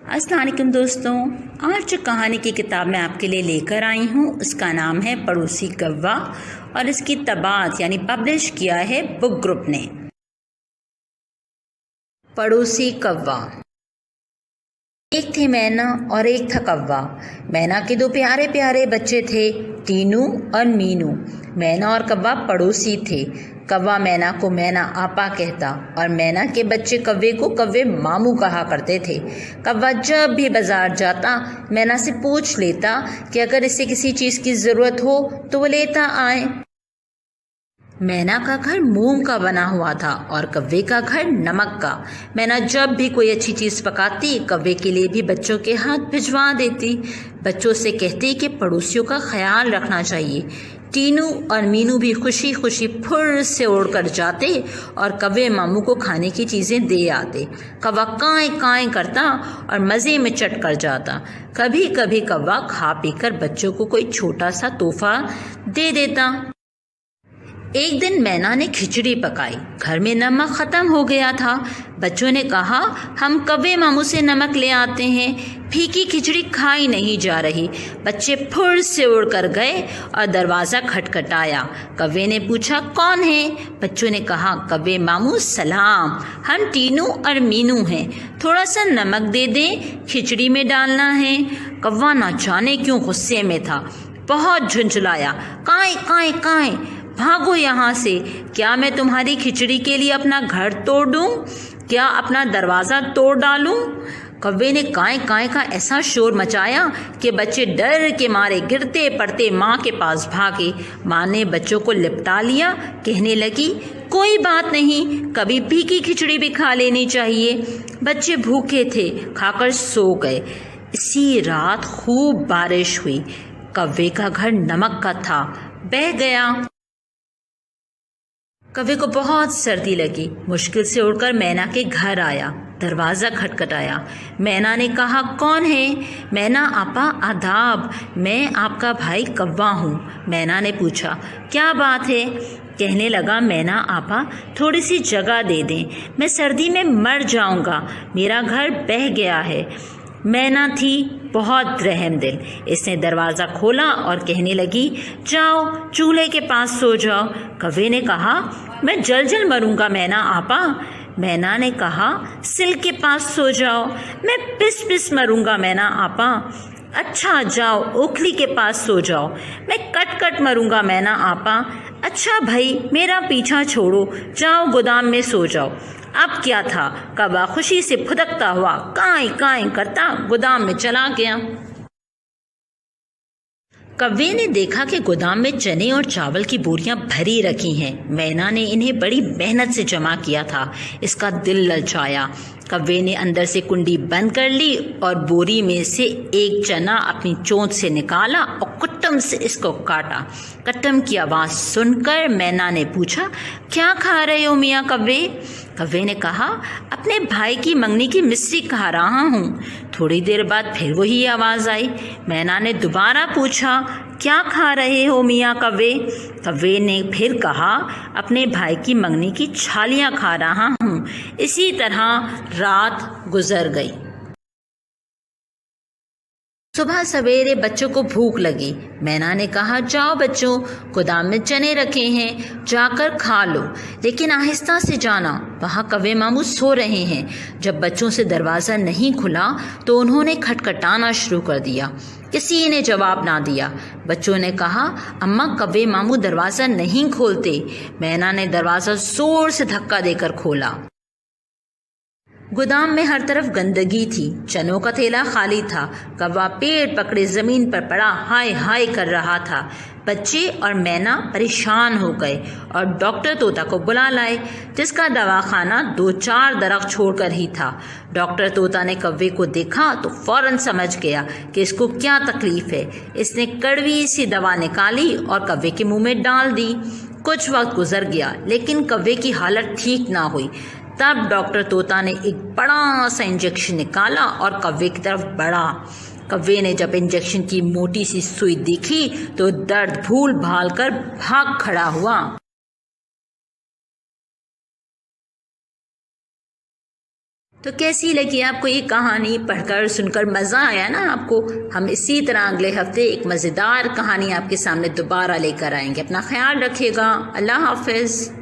अस्सलाम वालेकुम दोस्तों, आज जो कहानी की किताब मैं आपके लिए लेकर आई हूँ उसका नाम है पड़ोसी कौवा और इसकी तबात यानी पब्लिश किया है बुक ग्रुप ने। पड़ोसी कौवा। एक थी मैना और एक था कौवा। मैना के दो प्यारे प्यारे बच्चे थे, टीनू और मीनू। मैना और कौवा पड़ोसी थे। कौवा मैना को मैना आपा कहता और मैना के बच्चे कौवे को कौवे मामू कहा करते थे। कौवा जब भी बाजार जाता मैना से पूछ लेता कि अगर इसे किसी चीज़ की ज़रूरत हो तो वो लेता आए। मैना का घर मोम का बना हुआ था और कौवे का घर नमक का। मैना जब भी कोई अच्छी चीज़ पकाती कौवे के लिए भी बच्चों के हाथ भिजवा देती। बच्चों से कहती कि पड़ोसियों का ख्याल रखना चाहिए। टीनू और मीनू भी खुशी खुशी फुर से उड़कर जाते और कौवे मामू को खाने की चीज़ें दे आते। कौवा काएं काएं करता और मज़े में चट कर जाता। कभी कभी कौवा खा पीकर बच्चों को कोई छोटा सा तोहफा दे देता। एक दिन मैना ने खिचड़ी पकाई। घर में नमक ख़त्म हो गया था। बच्चों ने कहा हम कौवे मामू से नमक ले आते हैं, फीकी खिचड़ी खाई नहीं जा रही। बच्चे फुर से उड़कर गए और दरवाज़ा खटखटाया। कौवे ने पूछा कौन है? बच्चों ने कहा कौवे मामू सलाम, हम टीनू और मीनू हैं, थोड़ा सा नमक दे दें, खिचड़ी में डालना है। कौवा ना जाने क्यों गुस्से में था, बहुत झुंझलाया, काएं काएं काएं, भागो यहाँ से। क्या मैं तुम्हारी खिचड़ी के लिए अपना घर तोड़ दूँ? क्या अपना दरवाज़ा तोड़ डालूँ? कौवे ने काएं काएं का ऐसा शोर मचाया कि बच्चे डर के मारे गिरते पड़ते माँ के पास भागे। माँ ने बच्चों को लिपटा लिया, कहने लगी कोई बात नहीं, कभी फीकी खिचड़ी भी खा लेनी चाहिए। बच्चे भूखे थे, खाकर सो गए। इसी रात खूब बारिश हुई। कौवे का घर नमक का था, बह गया। कौवे को बहुत सर्दी लगी। मुश्किल से उड़कर मैना के घर आया। दरवाज़ा खटखटाया। मैना ने कहा कौन है? मैना आपा आदाब, मैं आपका भाई कौवा हूँ। मैना ने पूछा क्या बात है? कहने लगा मैना आपा थोड़ी सी जगह दे दें, मैं सर्दी में मर जाऊँगा, मेरा घर बह गया है। मैना थी बहुत रहमदिल। इसने दरवाज़ा खोला और कहने लगी जाओ चूल्हे के पास सो जाओ। कौवे ने कहा मैं जल जल मरूंगा मैना आपा। मैना ने कहा सिल के पास सो जाओ, मैं पिस पिस मरूंगा मैना आपा। अच्छा जाओ ओखली के पास सो जाओ, मैं कट कट मरूंगा मैना आपा। अच्छा भाई मेरा पीछा छोड़ो, जाओ गोदाम में सो जाओ। अब क्या था, कौवा खुशी से फुदकता हुआ काएं काएं करता गोदाम में चला गया। कौवे ने देखा कि गोदाम में चने और चावल की बोरियां भरी रखी हैं। मैना ने इन्हें बड़ी मेहनत से जमा किया था। इसका दिल ललचाया। कौवे ने अंदर से कुंडी बंद कर ली और बोरी में से एक चना अपनी चोंच से निकाला और कुट्टम से इसको काटा। कट्टम की आवाज़ सुनकर मैना ने पूछा क्या खा रहे हो मियाँ कौवे? कौवे ने कहा अपने भाई की मंगनी की मिस्री खा रहा हूँ। थोड़ी देर बाद फिर वही आवाज़ आई। मैना ने दोबारा पूछा क्या खा रहे हो मियाँ कौवे? कौवे ने फिर कहा अपने भाई की मंगनी की छालियाँ खा रहा हूँ। इसी तरह रात गुजर गई। सुबह सवेरे बच्चों को भूख लगी। मैना ने कहा जाओ बच्चों, गोदाम में चने रखे हैं, जाकर खा लो, लेकिन आहिस्ता से जाना, वहाँ कौवे मामू सो रहे हैं। जब बच्चों से दरवाज़ा नहीं खुला तो उन्होंने खटखटाना शुरू कर दिया। किसी ने जवाब ना दिया। बच्चों ने कहा अम्मा कौवे मामू दरवाज़ा नहीं खोलते। मैना ने दरवाज़ा ज़ोर से धक्का देकर खोला। गोदाम में हर तरफ गंदगी थी। चनों का थैला खाली था। कौवा पेट पकड़े ज़मीन पर पड़ा हाय हाय कर रहा था। बच्चे और मैना परेशान हो गए और डॉक्टर तोता को बुला लाए, जिसका दवाखाना 2-4 दरख्त छोड़कर ही था। डॉक्टर तोता ने कौवे को देखा तो फौरन समझ गया कि इसको क्या तकलीफ़ है। इसने कड़वी सी दवा निकाली और कौवे के मुंह में डाल दी। कुछ वक्त गुजर गया लेकिन कौवे की हालत ठीक ना हुई। तब डॉक्टर तोता ने एक बड़ा सा इंजेक्शन निकाला और कौवे की तरफ बढ़ा। कौवे ने जब इंजेक्शन की मोटी सी सुई देखी तो दर्द भूल भाल कर भाग खड़ा हुआ। तो कैसी लगी आपको ये कहानी? पढ़कर सुनकर मज़ा आया ना आपको? हम इसी तरह अगले हफ्ते एक मज़ेदार कहानी आपके सामने दोबारा लेकर आएंगे। अपना ख्याल रखिएगा। अल्लाह हाफिज़।